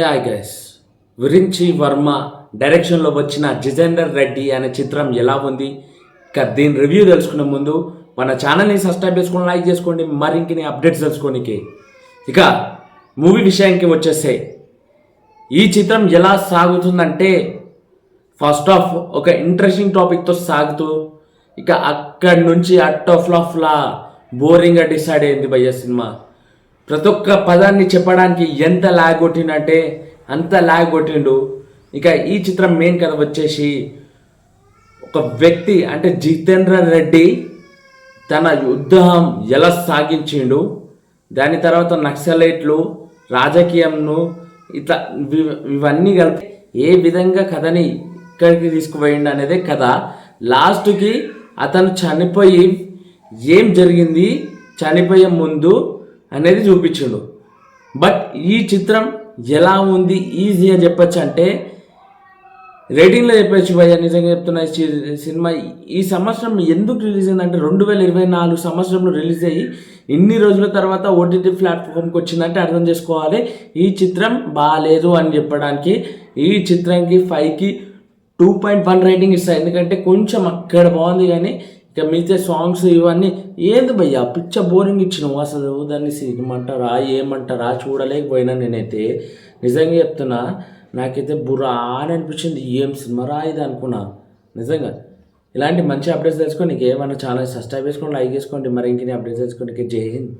Hi guys, Virinchi Varma డైరెక్షన్లో వచ్చిన జితేందర్ రెడ్డి అనే చిత్రం ఎలా ఉంది? ఇక దీని రివ్యూ తెలుసుకునే ముందు మన ఛానల్ని సబ్స్క్రైబ్ చేసుకొని లైక్ చేసుకోండి, మరింకిని అప్డేట్స్ తెలుసుకోనికి. ఇక మూవీ విషయానికి వచ్చేస్తే ఈ చిత్రం ఎలా సాగుతుందంటే ఫస్ట్ ఆఫ్ ఒక ఇంట్రెస్టింగ్ టాపిక్తో సాగుతూ ఇక అక్కడి నుంచి ఫ్లాఫ్లా బోరింగ్గా డిసైడ్ అయింది భయ్య సినిమా. ప్రతి ఒక్క పదాన్ని చెప్పడానికి ఎంత లాగ్ కొట్టిండంటే అంత లాగ్ కొట్టిండు. ఇక ఈ చిత్రం మెయిన్ కథ వచ్చేసి ఒక వ్యక్తి అంటే జితేంద్ర రెడ్డి తన యుద్ధం ఎలా సాగించిండు, దాని తర్వాత నక్సలైట్లు రాజకీయంను ఇట్లా ఇవన్నీ కలిపి ఏ విధంగా కథని ఇక్కడికి తీసుకుపోయిండు అనేదే కథ. లాస్ట్కి అతను చనిపోయి ఏం జరిగింది, చనిపోయే ముందు అనేది చూపించిండు. బట్ ఈ చిత్రం ఎలా ఉంది ఈజీగా చెప్పచ్చు అంటే రేటింగ్లో చెప్పచ్చు భయ్య. నిజంగా చెప్తున్నా, సినిమా ఈ సంవత్సరం ఎందుకు రిలీజ్ అయిందంటే 2024 సంవత్సరంలో రిలీజ్ అయ్యి ఇన్ని రోజుల తర్వాత ఓటీటీ ప్లాట్ఫామ్కి వచ్చిందంటే అర్థం చేసుకోవాలి ఈ చిత్రం బాగాలేదు అని చెప్పడానికి. ఈ చిత్రంకి 5కి 2.1 రేటింగ్ ఇస్తాయి. ఎందుకంటే కొంచెం అక్కడ బాగుంది, కానీ ఇక మిగతా సాంగ్స్ ఇవన్నీ ఏంది భయ్య పిచ్చ బోరింగ్ ఇచ్చినావు. అసలు దాన్ని సినిమంటారా ఏమంటారా చూడలేకపోయినా నేనైతే. నిజంగా చెప్తున్నా, నాకైతే బుర్రా అని అనిపించింది. ఏం సినిమా రా ఇది అనుకున్నా నిజంగా. ఇలాంటి మంచి అప్డేట్స్ తెలుసుకోండి, ఏమన్నా ఛానల్ సబ్స్క్రైబ్ చేసుకోండి, లైక్ చేసుకోండి, మరి ఇంకే అప్డేట్స్ తెలుసుకోండి. జై హింద్.